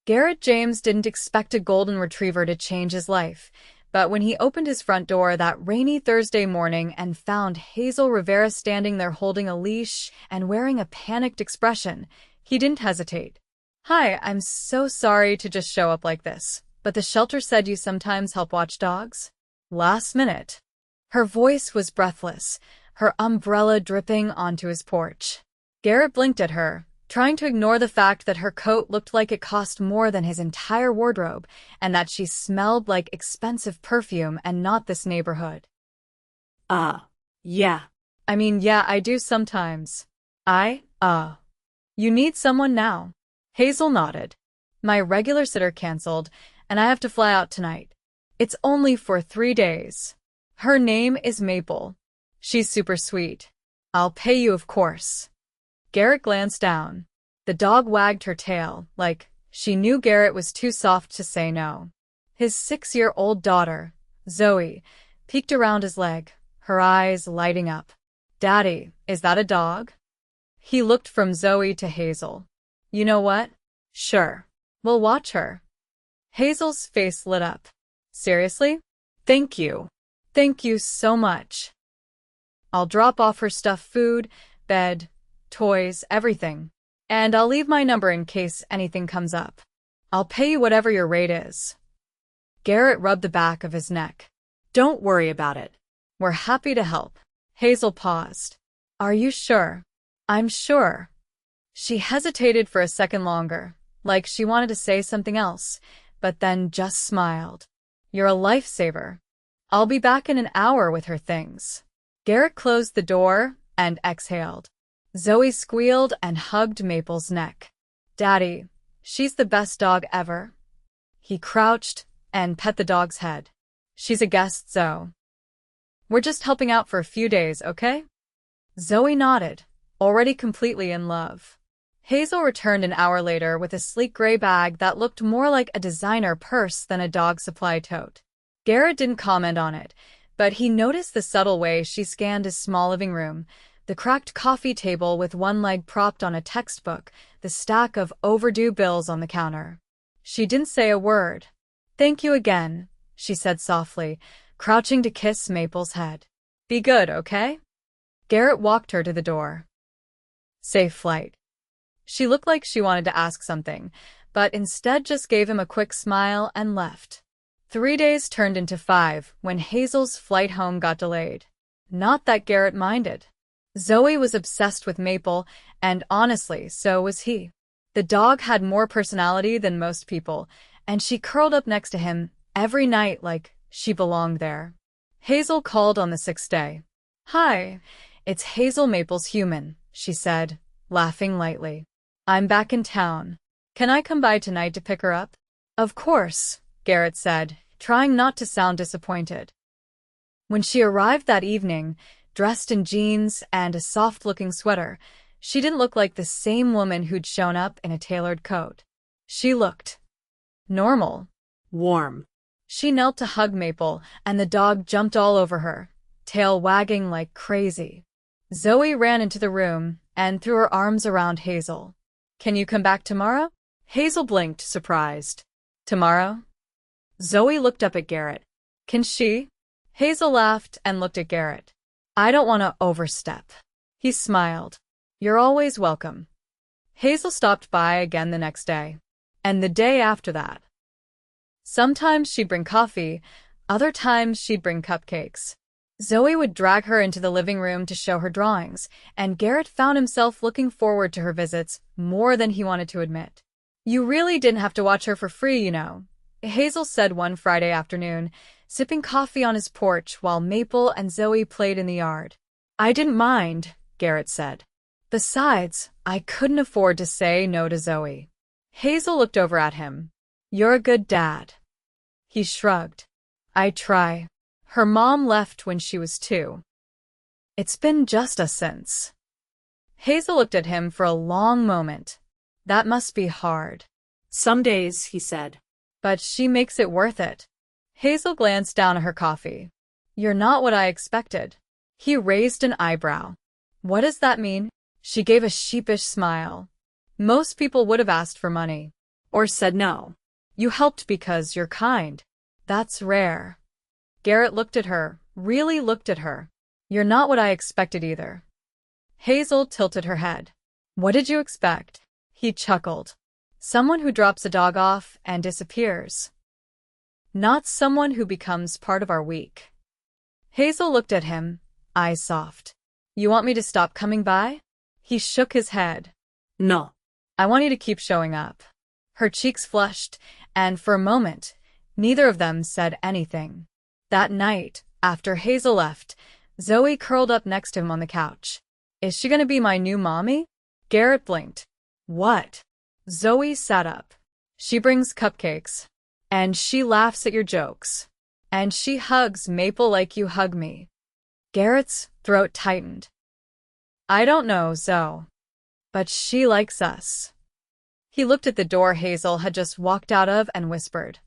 Garrett James didn't expect a golden retriever to change his life, but when he opened his front door that rainy Thursday morning and found Hazel Rivera standing there holding a leash and wearing a panicked expression, he didn't hesitate. "Hi, I'm so sorry to just show up like this, but the shelter said you sometimes help watch dogs?" Last minute. Her voice was breathless, her umbrella dripping onto his porch. Garrett blinked at her, trying to ignore the fact that her coat looked like it cost more than his entire wardrobe and that she smelled like expensive perfume and not this neighborhood. Yeah. Yeah, I do sometimes. You need someone now? Hazel nodded. My regular sitter canceled, and I have to fly out tonight. It's only for 3 days. Her name is Maple. She's super sweet. I'll pay you, of course. Garrett glanced down. The dog wagged her tail, like she knew Garrett was too soft to say no. His 6-year-old daughter, Zoe, peeked around his leg, her eyes lighting up. "Daddy, is that a dog?" He looked from Zoe to Hazel. "You know what? Sure. We'll watch her." Hazel's face lit up. "Seriously? Thank you. Thank you so much. I'll drop off her stuffed food, bed, toys, everything. And I'll leave my number in case anything comes up. I'll pay you whatever your rate is." Garrett rubbed the back of his neck. Don't worry about it. "We're happy to help." Hazel paused. "Are you sure?" "I'm sure." She hesitated for a second longer, like she wanted to say something else, but then just smiled. "You're a lifesaver. I'll be back in an hour with her things." Garrett closed the door and exhaled. Zoe squealed and hugged Maple's neck. "Daddy, she's the best dog ever." He crouched and pet the dog's head. "She's a guest, Zoe. We're just helping out for a few days, okay?" Zoe nodded, already completely in love. Hazel returned an hour later with a sleek gray bag that looked more like a designer purse than a dog supply tote. Garrett didn't comment on it, but he noticed the subtle way she scanned his small living room, the cracked coffee table with one leg propped on a textbook, the stack of overdue bills on the counter. She didn't say a word. "Thank you again," she said softly, crouching to kiss Maple's head. "Be good, okay?" Garrett walked her to the door. "Safe flight." She looked like she wanted to ask something, but instead just gave him a quick smile and left. 3 days turned into 5 when Hazel's flight home got delayed. Not that Garrett minded. Zoe was obsessed with Maple, and honestly, so was he. The dog had more personality than most people, and she curled up next to him every night like she belonged there. Hazel called on the 6th day. "Hi, it's Hazel Maple's human," she said, laughing lightly. "I'm back in town. Can I come by tonight to pick her up?" "Of course," Garrett said, trying not to sound disappointed. When she arrived that evening, dressed in jeans and a soft-looking sweater, she didn't look like the same woman who'd shown up in a tailored coat. She looked normal. Warm. She knelt to hug Maple, and the dog jumped all over her, tail wagging like crazy. Zoe ran into the room and threw her arms around Hazel. "Can you come back tomorrow?" Hazel blinked, surprised. "Tomorrow?" Zoe looked up at Garrett. "Can she?" Hazel laughed and looked at Garrett. "I don't want to overstep." He smiled. "You're always welcome." Hazel stopped by again the next day, and the day after that. Sometimes she'd bring coffee, other times she'd bring cupcakes. Zoe would drag her into the living room to show her drawings, and Garrett found himself looking forward to her visits more than he wanted to admit. "You really didn't have to watch her for free, you know," Hazel said one Friday afternoon, sipping coffee on his porch while Maple and Zoe played in the yard. "I didn't mind," Garrett said. "Besides, I couldn't afford to say no to Zoe." Hazel looked over at him. "You're a good dad." He shrugged. "I try. Her mom left when she was 2. It's been just us since." Hazel looked at him for a long moment. "That must be hard." "Some days," he said. "But she makes it worth it." Hazel glanced down at her coffee. "You're not what I expected." He raised an eyebrow. "What does that mean?" She gave a sheepish smile. "Most people would have asked for money." or said no. You helped because you're kind. That's rare. Garrett looked at her, really looked at her. You're not what I expected either. Hazel tilted her head. What did you expect? He chuckled. Someone who drops a dog off and disappears. Not someone who becomes part of our week. Hazel looked at him, eyes soft. You want me to stop coming by? He shook his head. No. I want you to keep showing up. Her cheeks flushed, and for a moment, neither of them said anything. That night, after Hazel left, Zoe curled up next to him on the couch. Is she gonna be my new mommy? Garrett blinked. What? Zoe sat up. She brings cupcakes. And she laughs at your jokes. And she hugs Maple like you hug me. Garrett's throat tightened. I don't know, Zoe. But she likes us. He looked at the door Hazel had just walked out of and whispered,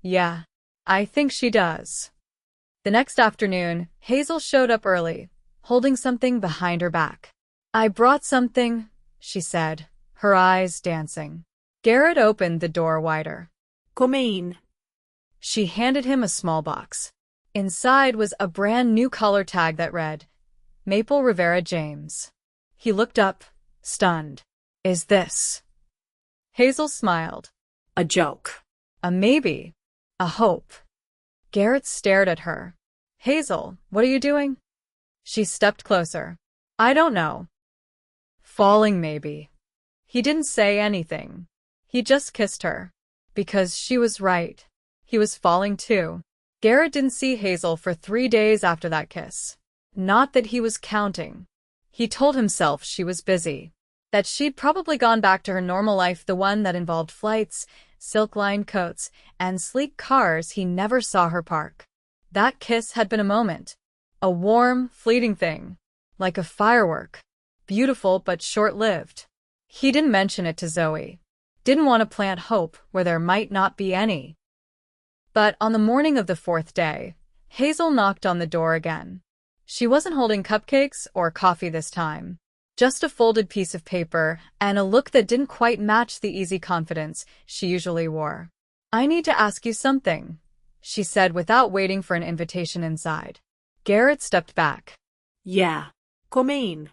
Yeah, I think she does. The next afternoon, Hazel showed up early, holding something behind her back. I brought something, she said, her eyes dancing. Garrett opened the door wider. Come in. She handed him a small box. Inside was a brand new collar tag that read, Maple Rivera James. He looked up, stunned. Is this? Hazel smiled. A joke. A maybe. A hope. Garrett stared at her. Hazel, what are you doing? She stepped closer. I don't know. Falling maybe. He didn't say anything. He just kissed her. Because she was right. He was falling too. Garrett didn't see Hazel for 3 days after that kiss. Not that he was counting. He told himself she was busy. That she'd probably gone back to her normal life, the one that involved flights, silk-lined coats, and sleek cars he never saw her park. That kiss had been a moment. A warm, fleeting thing. Like a firework. Beautiful but short-lived. He didn't mention it to Zoe. Didn't want to plant hope where there might not be any. But on the morning of the 4th day, Hazel knocked on the door again. She wasn't holding cupcakes or coffee this time. Just a folded piece of paper and a look that didn't quite match the easy confidence she usually wore. I need to ask you something, she said without waiting for an invitation inside. Garrett stepped back. Yeah. Come in.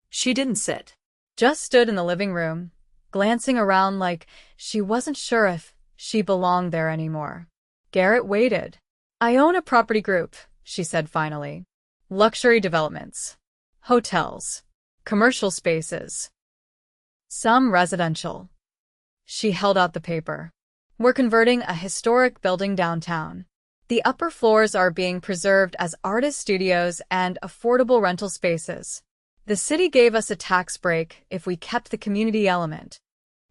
She didn't sit. Just stood in the living room, glancing around like she wasn't sure if she belonged there anymore. Garrett waited. I own a property group, she said finally. Luxury developments. Hotels. Commercial spaces. Some residential. She held out the paper. We're converting a historic building downtown. The upper floors are being preserved as artist studios and affordable rental spaces. The city gave us a tax break if we kept the community element.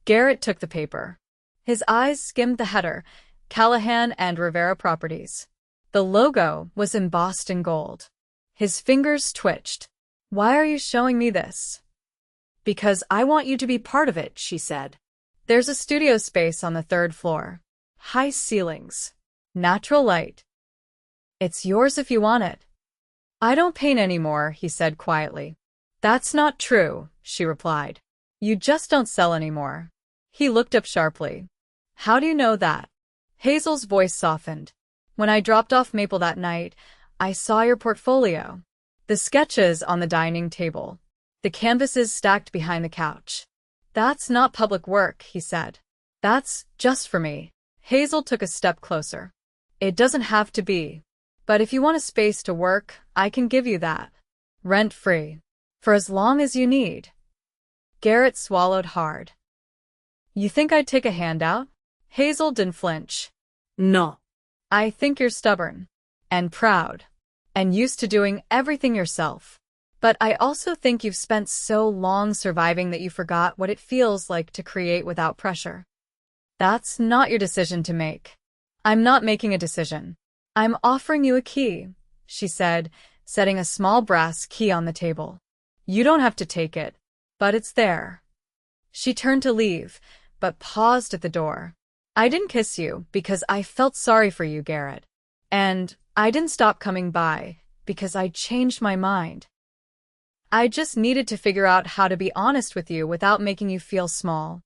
Garrett took the paper. His eyes skimmed the header, Callahan and Rivera Properties. The logo was embossed in gold. His fingers twitched. Why are you showing me this? Because I want you to be part of it, she said. There's a studio space on the 3rd floor. High ceilings. Natural light. It's yours if you want it. I don't paint anymore, he said quietly. That's not true, she replied. You just don't sell anymore. He looked up sharply. How do you know that? Hazel's voice softened. When I dropped off Maple that night, I saw your portfolio. The sketches on the dining table. The canvases stacked behind the couch. That's not public work, he said. That's just for me. Hazel took a step closer. It doesn't have to be. But if you want a space to work, I can give you that. Rent-free. For as long as you need. Garrett swallowed hard. You think I'd take a handout? Hazel didn't flinch. No. I think you're stubborn. And proud. And used to doing everything yourself. But I also think you've spent so long surviving that you forgot what it feels like to create without pressure. That's not your decision to make. I'm not making a decision. I'm offering you a key, she said, setting a small brass key on the table. You don't have to take it, but it's there. She turned to leave, but paused at the door. I didn't kiss you because I felt sorry for you, Garrett. And I didn't stop coming by because I changed my mind. I just needed to figure out how to be honest with you without making you feel small.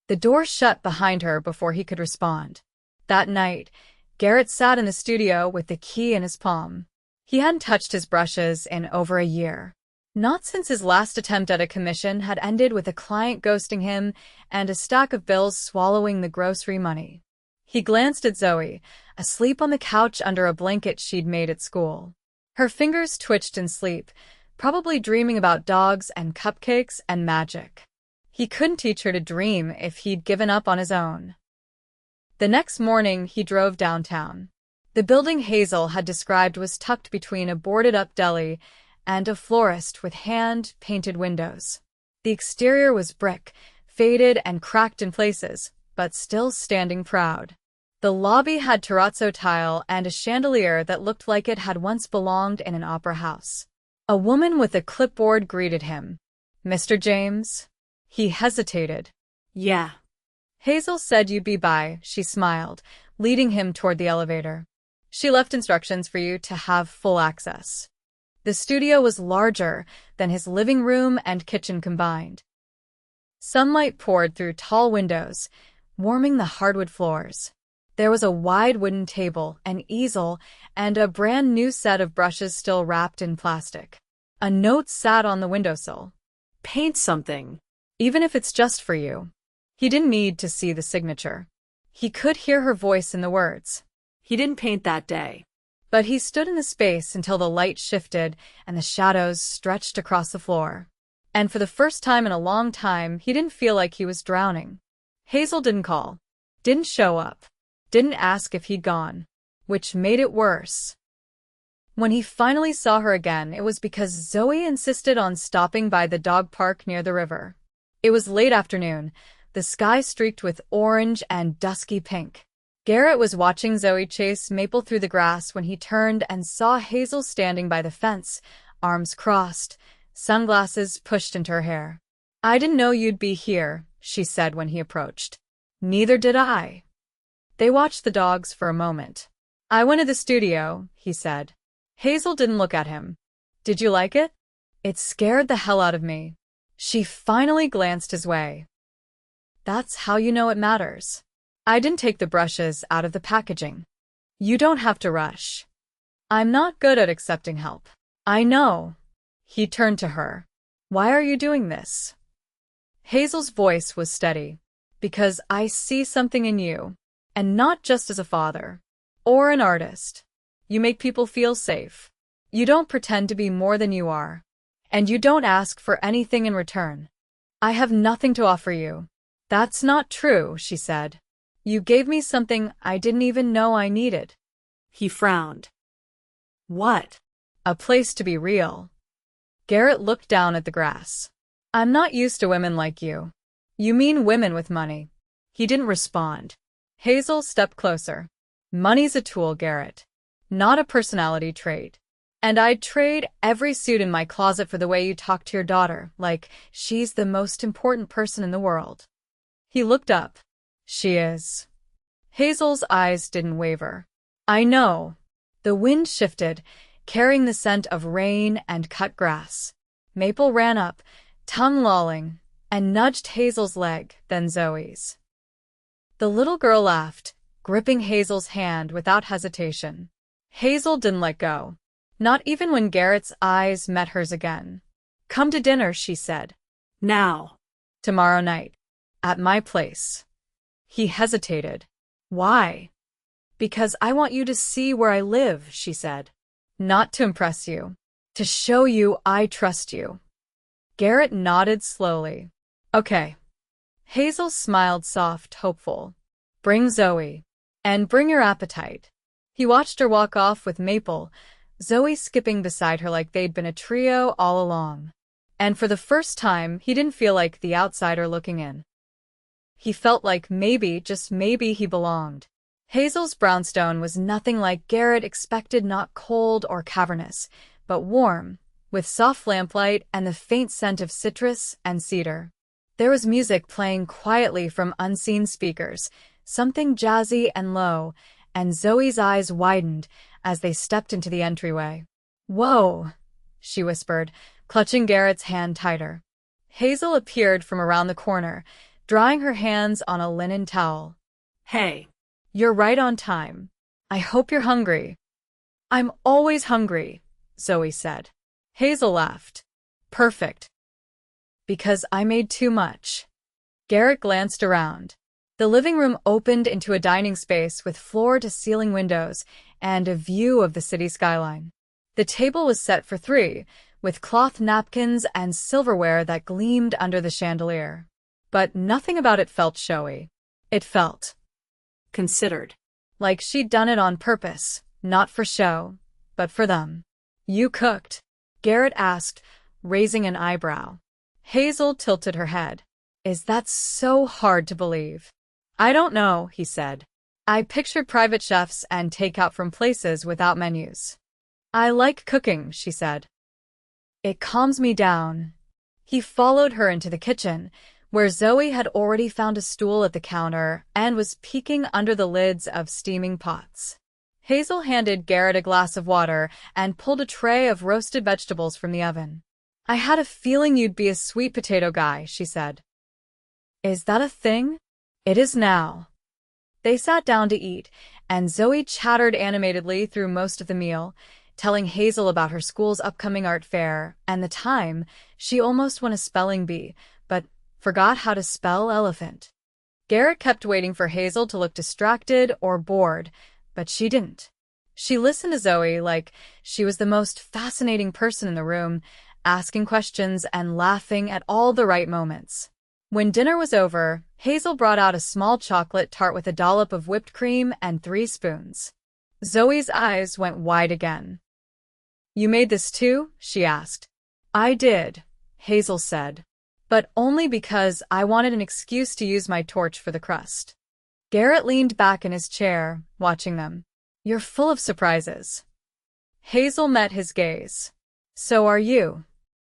The door shut behind her before he could respond. That night, Garrett sat in the studio with the key in his palm. He hadn't touched his brushes in over a year. Not since his last attempt at a commission had ended with a client ghosting him and a stack of bills swallowing the grocery money. He glanced at Zoe, asleep on the couch under a blanket she'd made at school. Her fingers twitched in sleep, probably dreaming about dogs and cupcakes and magic. He couldn't teach her to dream if he'd given up on his own. The next morning, he drove downtown. The building Hazel had described was tucked between a boarded-up deli and a florist with hand-painted windows. The exterior was brick, faded and cracked in places, but still standing proud. The lobby had terrazzo tile and a chandelier that looked like it had once belonged in an opera house. A woman with a clipboard greeted him. "Mr. James?" He hesitated. "Yeah." "Hazel said you'd be by," she smiled, leading him toward the elevator. "She left instructions for you to have full access." The studio was larger than his living room and kitchen combined. Sunlight poured through tall windows, warming the hardwood floors. There was a wide wooden table, an easel, and a brand new set of brushes still wrapped in plastic. A note sat on the windowsill. "Paint something. Even if it's just for you." He didn't need to see the signature. He could hear her voice in the words. He didn't paint that day. But he stood in the space until the light shifted and the shadows stretched across the floor. And for the first time in a long time, he didn't feel like he was drowning. Hazel didn't call, didn't show up, didn't ask if he'd gone, which made it worse. When he finally saw her again, it was because Zoe insisted on stopping by the dog park near the river. It was late afternoon, the sky streaked with orange and dusky pink. Garrett was watching Zoe chase Maple through the grass when he turned and saw Hazel standing by the fence, arms crossed, sunglasses pushed into her hair. "I didn't know you'd be here," she said when he approached. "Neither did I." They watched the dogs for a moment. "I went to the studio," he said. Hazel didn't look at him. "Did you like it?" "It scared the hell out of me." She finally glanced his way. "That's how you know it matters. I didn't take the brushes out of the packaging. You don't have to rush. I'm not good at accepting help." "I know." He turned to her. "Why are you doing this?" Hazel's voice was steady. "Because I see something in you. And not just as a father. Or an artist. You make people feel safe. You don't pretend to be more than you are. And you don't ask for anything in return." "I have nothing to offer you." "That's not true," she said. "You gave me something I didn't even know I needed." He frowned. "What?" "A place to be real." Garrett looked down at the grass. "I'm not used to women like you." "You mean women with money." He didn't respond. Hazel stepped closer. "Money's a tool, Garrett. Not a personality trait. And I'd trade every suit in my closet for the way you talk to your daughter, like she's the most important person in the world." He looked up. "She is." Hazel's eyes didn't waver. "I know." The wind shifted, carrying the scent of rain and cut grass. Maple ran up, tongue lolling, and nudged Hazel's leg, then Zoe's. The little girl laughed, gripping Hazel's hand without hesitation. Hazel didn't let go. Not even when Garrett's eyes met hers again. "Come to dinner," she said. "Now." "Tomorrow night. At my place." He hesitated. "Why?" "Because I want you to see where I live," she said. "Not to impress you. To show you I trust you." Garrett nodded slowly. "Okay." Hazel smiled soft, hopeful. "Bring Zoe. And bring your appetite." He watched her walk off with Maple, Zoe skipping beside her like they'd been a trio all along. And for the first time, he didn't feel like the outsider looking in. He felt like maybe, just maybe, he belonged. Hazel's brownstone was nothing like Garrett expected, not cold or cavernous, but warm, with soft lamplight and the faint scent of citrus and cedar. There was music playing quietly from unseen speakers, something jazzy and low, and Zoe's eyes widened as they stepped into the entryway. "Whoa," she whispered, clutching Garrett's hand tighter. Hazel appeared from around the corner, drying her hands on a linen towel. Hey. You're right on time. I hope you're hungry. I'm always hungry, Zoe said. Hazel laughed. Perfect. Because I made too much. Garrett glanced around. The living room opened into a dining space with floor-to-ceiling windows and a view of the city skyline. The table was set for 3, with cloth napkins and silverware that gleamed under the chandelier. But nothing about it felt showy. It felt considered. Like she'd done it on purpose, not for show, but for them. You cooked? Garrett asked, raising an eyebrow. Hazel tilted her head. Is that so hard to believe? I don't know, he said. I pictured private chefs and takeout from places without menus. I like cooking, she said. It calms me down. He followed her into the kitchen, where Zoe had already found a stool at the counter and was peeking under the lids of steaming pots. Hazel handed Garrett a glass of water and pulled a tray of roasted vegetables from the oven. I had a feeling you'd be a sweet potato guy, she said. Is that a thing? It is now. They sat down to eat, and Zoe chattered animatedly through most of the meal, telling Hazel about her school's upcoming art fair and the time she almost won a spelling bee, but forgot how to spell elephant. Garrett kept waiting for Hazel to look distracted or bored, but she didn't. She listened to Zoe like she was the most fascinating person in the room, asking questions and laughing at all the right moments. When dinner was over, Hazel brought out a small chocolate tart with a dollop of whipped cream and 3 spoons. Zoe's eyes went wide again. You made this too? She asked. I did, Hazel said, but only because I wanted an excuse to use my torch for the crust. Garrett leaned back in his chair, watching them. You're full of surprises. Hazel met his gaze. So are you.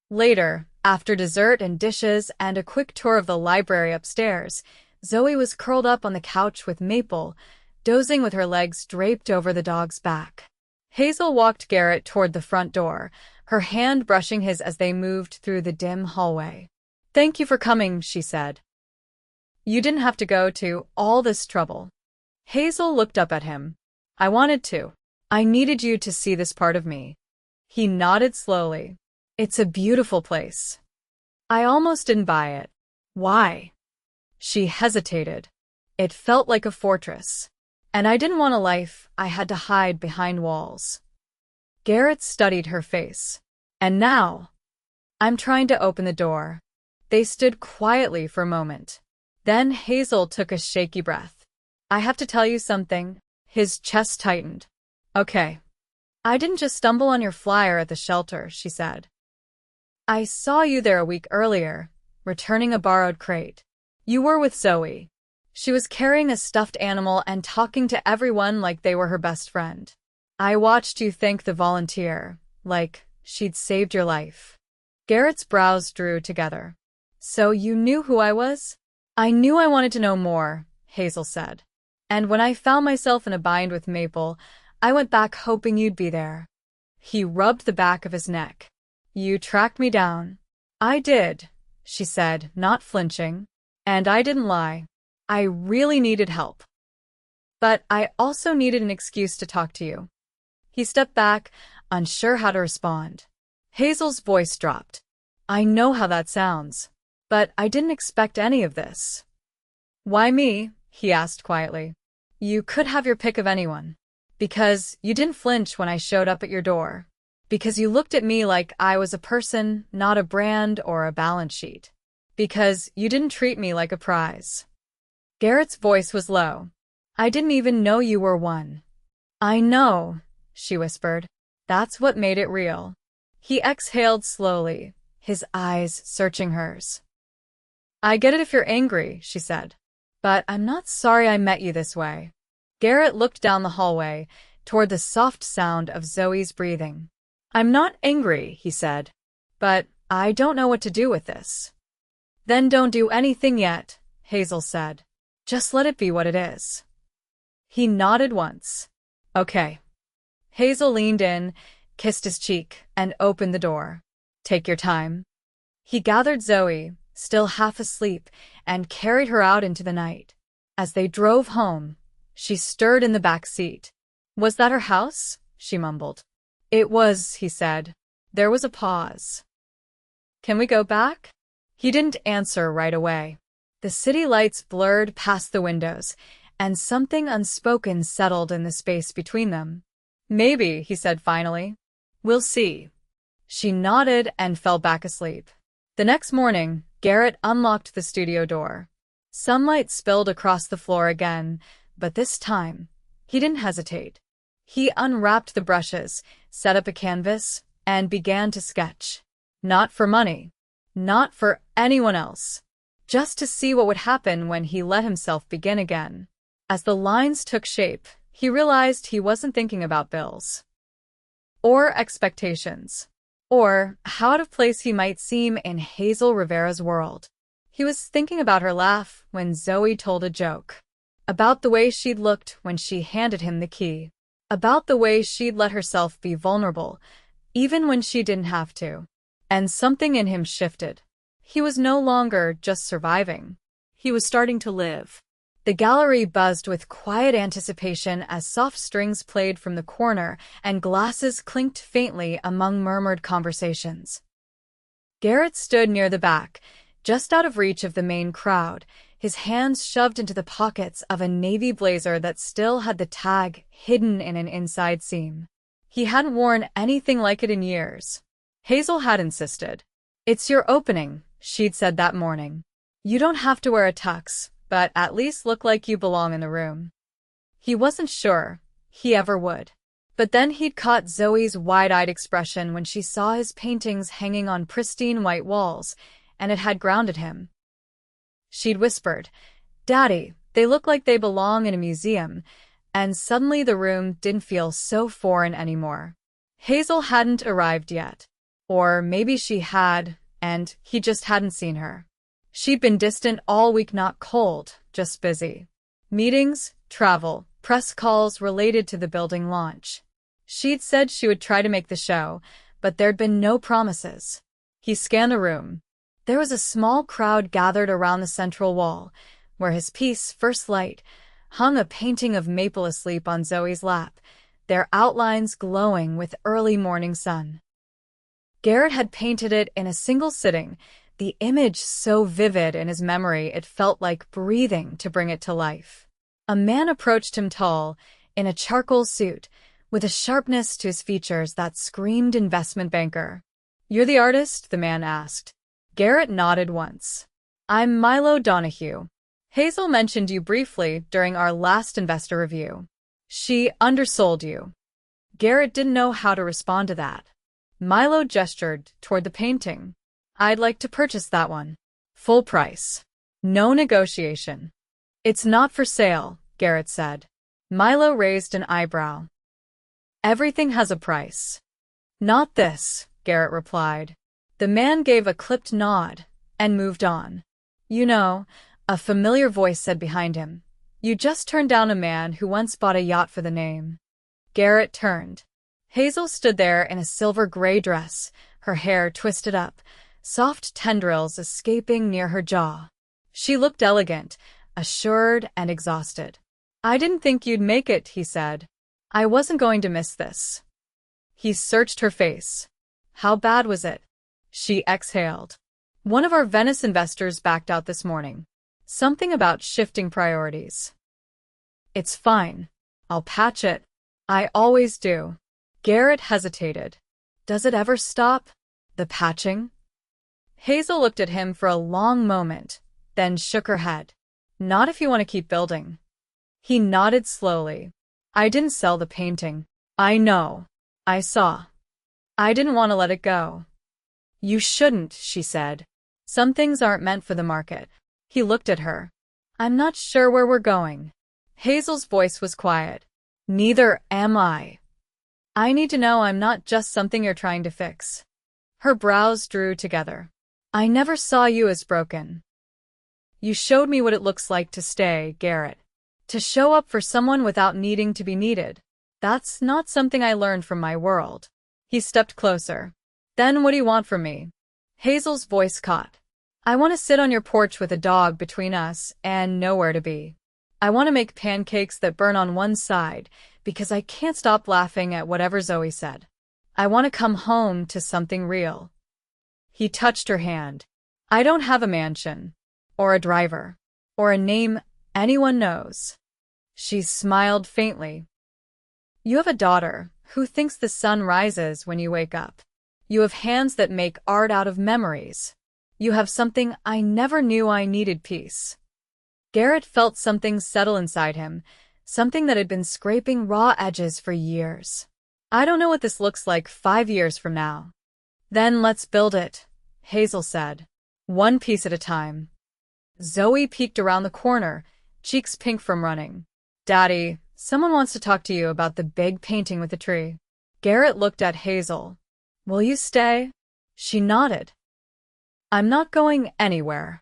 Later, after dessert and dishes and a quick tour of the library upstairs, Zoe was curled up on the couch with Maple, dozing with her legs draped over the dog's back. Hazel walked Garrett toward the front door, her hand brushing his as they moved through the dim hallway. Thank you for coming, she said. You didn't have to go to all this trouble. Hazel looked up at him. I wanted to. I needed you to see this part of me. He nodded slowly. It's a beautiful place. I almost didn't buy it. Why? She hesitated. It felt like a fortress. And I didn't want a life I had to hide behind walls. Garrett studied her face. And now? I'm trying to open the door. They stood quietly for a moment. Then Hazel took a shaky breath. I have to tell you something. His chest tightened. Okay. I didn't just stumble on your flyer at the shelter, she said. I saw you there a week earlier, returning a borrowed crate. You were with Zoe. She was carrying a stuffed animal and talking to everyone like they were her best friend. I watched you thank the volunteer, like she'd saved your life. Garrett's brows drew together. So you knew who I was? I knew I wanted to know more, Hazel said. And when I found myself in a bind with Maple, I went back hoping you'd be there. He rubbed the back of his neck. You tracked me down. I did, she said, not flinching. And I didn't lie. I really needed help. But I also needed an excuse to talk to you. He stepped back, unsure how to respond. Hazel's voice dropped. I know how that sounds. But I didn't expect any of this. Why me? He asked quietly. You could have your pick of anyone. Because you didn't flinch when I showed up at your door. Because you looked at me like I was a person, not a brand or a balance sheet. Because you didn't treat me like a prize. Garrett's voice was low. I didn't even know you were one. I know, she whispered. That's what made it real. He exhaled slowly, his eyes searching hers. I get it if you're angry, she said. But I'm not sorry I met you this way. Garrett looked down the hallway, toward the soft sound of Zoe's breathing. I'm not angry, he said. But I don't know what to do with this. Then don't do anything yet, Hazel said. Just let it be what it is. He nodded once. Okay. Hazel leaned in, kissed his cheek, and opened the door. Take your time. He gathered Zoe, still half asleep, and carried her out into the night. As they drove home, she stirred in the back seat. "Was that her house?" she mumbled. "It was," he said. There was a pause. "Can we go back?" He didn't answer right away. The city lights blurred past the windows, and something unspoken settled in the space between them. "Maybe," he said finally. "We'll see." She nodded and fell back asleep. The next morning, Garrett unlocked the studio door. Sunlight spilled across the floor again, but this time, he didn't hesitate. He unwrapped the brushes, set up a canvas, and began to sketch. Not for money. Not for anyone else. Just to see what would happen when he let himself begin again. As the lines took shape, he realized he wasn't thinking about bills. Or expectations. Or how out of place he might seem in Hazel Rivera's world. He was thinking about her laugh when Zoe told a joke. About the way she'd looked when she handed him the key. About the way she'd let herself be vulnerable, even when she didn't have to. And something in him shifted. He was no longer just surviving. He was starting to live. The gallery buzzed with quiet anticipation as soft strings played from the corner and glasses clinked faintly among murmured conversations. Garrett stood near the back, just out of reach of the main crowd, his hands shoved into the pockets of a navy blazer that still had the tag hidden in an inside seam. He hadn't worn anything like it in years. Hazel had insisted. "It's your opening," she'd said that morning. "You don't have to wear a tux, but at least look like you belong in the room." He wasn't sure he ever would. But then he'd caught Zoe's wide-eyed expression when she saw his paintings hanging on pristine white walls, and it had grounded him. She'd whispered, "Daddy, they look like they belong in a museum," and suddenly the room didn't feel so foreign anymore. Hazel hadn't arrived yet. Or maybe she had, and he just hadn't seen her. She'd been distant all week, not cold, just busy. Meetings, travel, press calls related to the building launch. She'd said she would try to make the show, but there'd been no promises. He scanned the room. There was a small crowd gathered around the central wall, where his piece, First Light, hung a painting of Maple asleep on Zoe's lap, their outlines glowing with early morning sun. Garrett had painted it in a single sitting, the image so vivid in his memory it felt like breathing to bring it to life. A man approached him tall, in a charcoal suit, with a sharpness to his features that screamed investment banker. "You're the artist?" the man asked. Garrett nodded once. "I'm Milo Donahue. Hazel mentioned you briefly during our last investor review. She undersold you." Garrett didn't know how to respond to that. Milo gestured toward the painting. "I'd like to purchase that one. Full price. No negotiation." "It's not for sale," Garrett said. Milo raised an eyebrow. "Everything has a price." "Not this," Garrett replied. The man gave a clipped nod and moved on. "You know," a familiar voice said behind him, "you just turned down a man who once bought a yacht for the name." Garrett turned. Hazel stood there in a silver-gray dress, her hair twisted up, soft tendrils escaping near her jaw. She looked elegant, assured and exhausted. "I didn't think you'd make it," he said. "I wasn't going to miss this." He searched her face. "How bad was it?" She exhaled. "One of our Venice investors backed out this morning. Something about shifting priorities." "It's fine. I'll patch it. I always do." Garrett hesitated. "Does it ever stop? The patching?" Hazel looked at him for a long moment, then shook her head. "Not if you want to keep building." He nodded slowly. "I didn't sell the painting. I know. I saw. I didn't want to let it go." "You shouldn't," she said. "Some things aren't meant for the market." He looked at her. "I'm not sure where we're going." Hazel's voice was quiet. "Neither am I. I need to know I'm not just something you're trying to fix." Her brows drew together. "I never saw you as broken. You showed me what it looks like to stay, Garrett. To show up for someone without needing to be needed. That's not something I learned from my world." He stepped closer. "Then what do you want from me?" Hazel's voice caught. I want to sit on your porch with a dog between us and nowhere to be. I want to make pancakes that burn on one side because I can't stop laughing at whatever Zoe said. I want to come home to something real. He touched her hand. I don't have a mansion, or a driver, or a name anyone knows. She smiled faintly. You have a daughter who thinks the sun rises when you wake up. You have hands that make art out of memories. You have something I never knew I needed: peace. Garrett felt something settle inside him, something that had been scraping raw edges for years. I don't know what this looks like 5 years from now. Then let's build it, Hazel said. One piece at a time. Zoe peeked around the corner, cheeks pink from running. Daddy, someone wants to talk to you about the big painting with the tree. Garrett looked at Hazel. Will you stay? She nodded. I'm not going anywhere.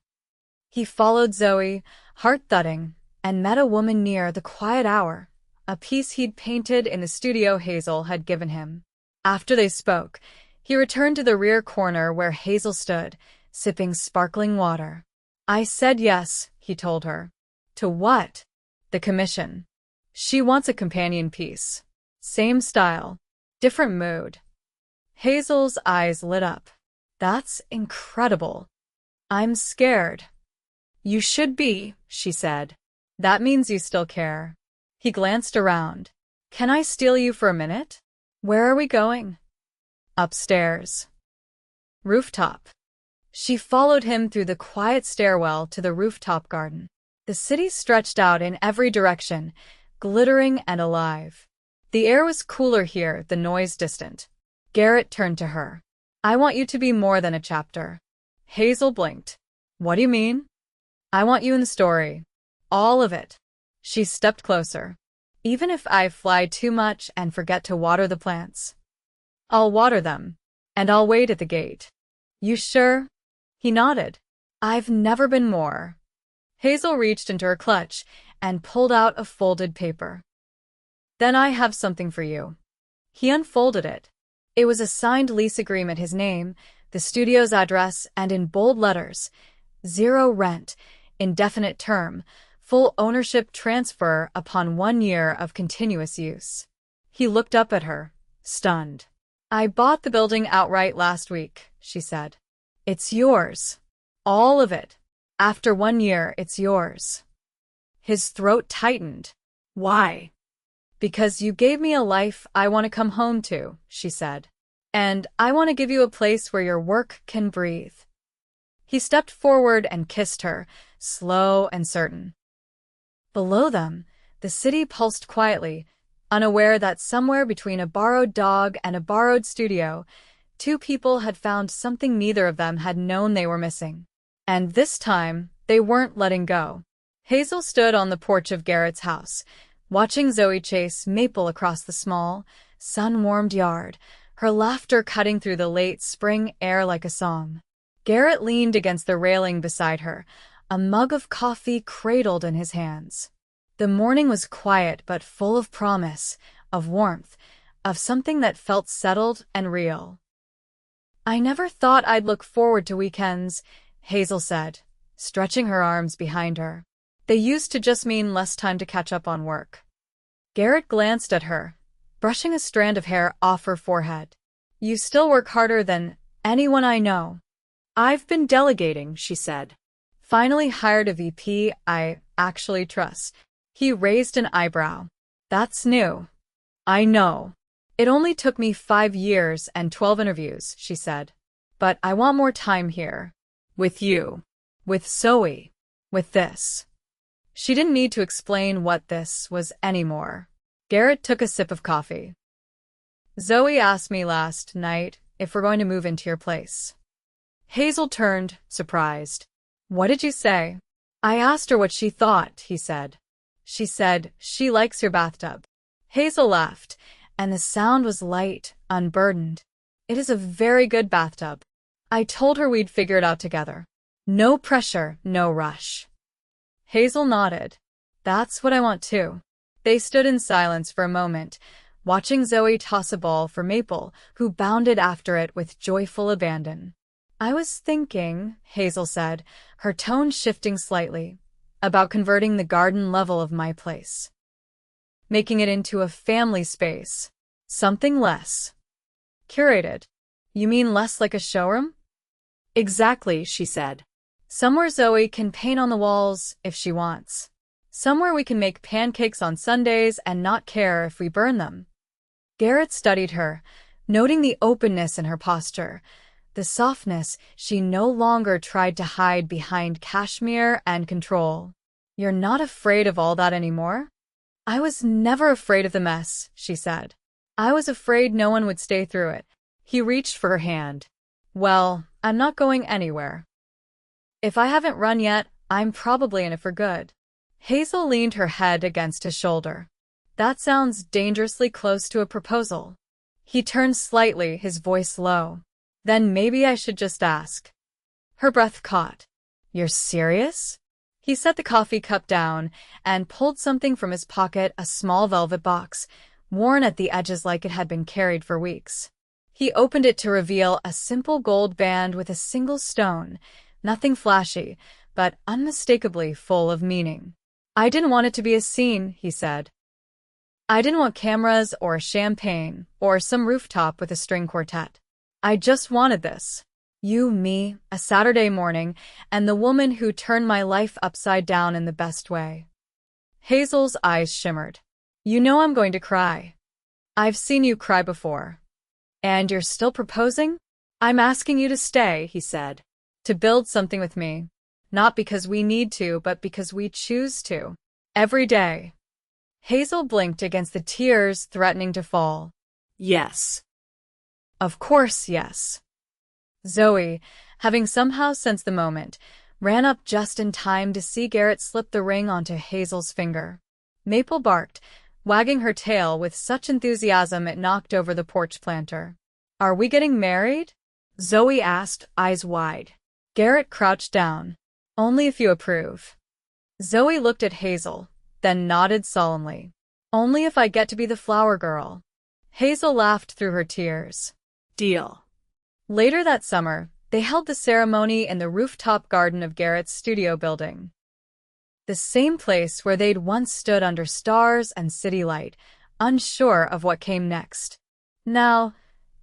He followed Zoe, heart thudding, and met a woman near the quiet hour, a piece he'd painted in the studio Hazel had given him. After they spoke, he returned to the rear corner where Hazel stood, sipping sparkling water. I said yes, he told her. To what? The commission. She wants a companion piece. Same style, different mood. Hazel's eyes lit up. That's incredible. I'm scared. You should be, she said. That means you still care. He glanced around. Can I steal you for a minute? Where are we going? Upstairs. Rooftop. She followed him through the quiet stairwell to the rooftop garden. The city stretched out in every direction, glittering and alive. The air was cooler here, the noise distant. Garrett turned to her. I want you to be more than a chapter. Hazel blinked. What do you mean? I want you in the story. All of it. She stepped closer. Even if I fly too much and forget to water the plants. I'll water them, and I'll wait at the gate. You sure? He nodded. I've never been more. Hazel reached into her clutch and pulled out a folded paper. Then I have something for you. He unfolded it. It was a signed lease agreement, his name, the studio's address, and in bold letters, 0 rent, indefinite term, full ownership transfer upon 1 year of continuous use. He looked up at her, stunned. I bought the building outright last week, she said. It's yours. All of it. After 1 year, it's yours. His throat tightened. Why? Because you gave me a life I want to come home to, she said. And I want to give you a place where your work can breathe. He stepped forward and kissed her, slow and certain. Below them, the city pulsed quietly, unaware that somewhere between a borrowed dog and a borrowed studio, 2 people had found something neither of them had known they were missing. And this time, they weren't letting go. Hazel stood on the porch of Garrett's house, watching Zoe chase Maple across the small, sun-warmed yard, her laughter cutting through the late spring air like a song. Garrett leaned against the railing beside her, a mug of coffee cradled in his hands. The morning was quiet but full of promise, of warmth, of something that felt settled and real. I never thought I'd look forward to weekends, Hazel said, stretching her arms behind her. They used to just mean less time to catch up on work. Garrett glanced at her, brushing a strand of hair off her forehead. You still work harder than anyone I know. I've been delegating, she said. Finally hired a VP I actually trust. He raised an eyebrow. That's new. I know. It only took me 5 years and 12 interviews, she said. But I want more time here. With you. With Zoe. With this. She didn't need to explain what this was anymore. Garrett took a sip of coffee. Zoe asked me last night if we're going to move into your place. Hazel turned, surprised. What did you say? I asked her what she thought, he said. She said she likes your bathtub. Hazel laughed, and the sound was light, unburdened. It is a very good bathtub. I told her we'd figure it out together. No pressure, no rush. Hazel nodded. That's what I want too. They stood in silence for a moment, watching Zoe toss a ball for Maple, who bounded after it with joyful abandon. I was thinking, Hazel said, her tone shifting slightly, about converting the garden level of my place. Making it into a family space. Something less curated. You mean less like a showroom? Exactly, she said. Somewhere Zoe can paint on the walls if she wants. Somewhere we can make pancakes on Sundays and not care if we burn them. Garrett studied her, noting the openness in her posture, the softness she no longer tried to hide behind cashmere and control. You're not afraid of all that anymore? I was never afraid of the mess, she said. I was afraid no one would stay through it. He reached for her hand. Well, I'm not going anywhere. If I haven't run yet, I'm probably in it for good. Hazel leaned her head against his shoulder. That sounds dangerously close to a proposal. He turned slightly, his voice low. Then maybe I should just ask. Her breath caught. You're serious? He set the coffee cup down and pulled something from his pocket, a small velvet box, worn at the edges like it had been carried for weeks. He opened it to reveal a simple gold band with a single stone, nothing flashy, but unmistakably full of meaning. I didn't want it to be a scene, he said. I didn't want cameras or champagne or some rooftop with a string quartet. I just wanted this. You, me, a Saturday morning, and the woman who turned my life upside down in the best way. Hazel's eyes shimmered. You know I'm going to cry. I've seen you cry before. And you're still proposing? I'm asking you to stay, he said. To build something with me. Not because we need to, but because we choose to. Every day. Hazel blinked against the tears threatening to fall. Yes. Of course, yes. Zoe, having somehow sensed the moment, ran up just in time to see Garrett slip the ring onto Hazel's finger. Maple barked, wagging her tail with such enthusiasm it knocked over the porch planter. Are we getting married? Zoe asked, eyes wide. Garrett crouched down. Only if you approve. Zoe looked at Hazel, then nodded solemnly. Only if I get to be the flower girl. Hazel laughed through her tears. Deal. Later that summer, they held the ceremony in the rooftop garden of Garrett's studio building. The same place where they'd once stood under stars and city light, unsure of what came next. Now,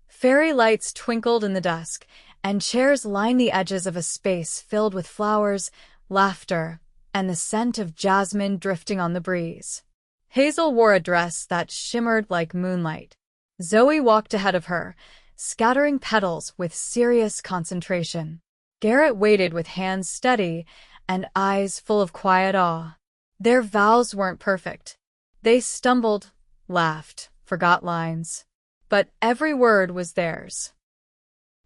fairy lights twinkled in the dusk, and chairs lined the edges of a space filled with flowers, laughter, and the scent of jasmine drifting on the breeze. Hazel wore a dress that shimmered like moonlight. Zoe walked ahead of her, scattering petals with serious concentration. Garrett waited with hands steady and eyes full of quiet awe. Their vows weren't perfect. They stumbled, laughed, forgot lines. But every word was theirs.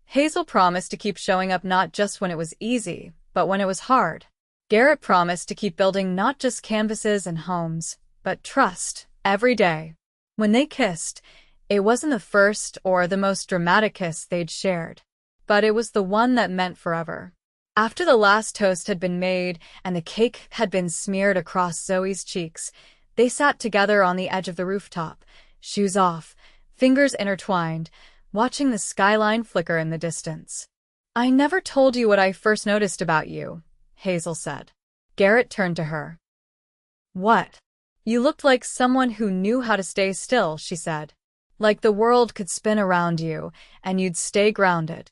Hazel promised to keep showing up not just when it was easy, but when it was hard. Garrett promised to keep building not just canvases and homes, but trust, every day. When they kissed, it wasn't the first or the most dramatic kiss they'd shared, but it was the one that meant forever. After the last toast had been made and the cake had been smeared across Zoe's cheeks, they sat together on the edge of the rooftop, shoes off, fingers intertwined, watching the skyline flicker in the distance. I never told you what I first noticed about you, Hazel said. Garrett turned to her. What? You looked like someone who knew how to stay still, she said. Like the world could spin around you, and you'd stay grounded.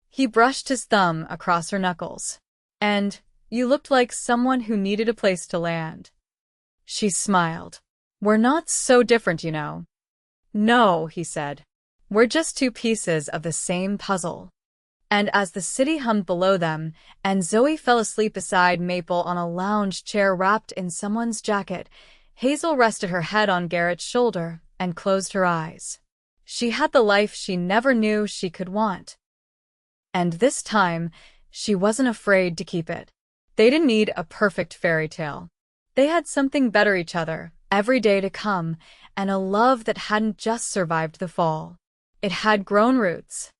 He brushed his thumb across her knuckles. And you looked like someone who needed a place to land. She smiled. We're not so different, you know. No, he said. We're just two pieces of the same puzzle. And as the city hummed below them, and Zoe fell asleep beside Maple on a lounge chair wrapped in someone's jacket, Hazel rested her head on Garrett's shoulder and closed her eyes. She had the life she never knew she could want. And this time, she wasn't afraid to keep it. They didn't need a perfect fairy tale. They had something better each other, every day to come, and a love that hadn't just survived the fall. It had grown roots.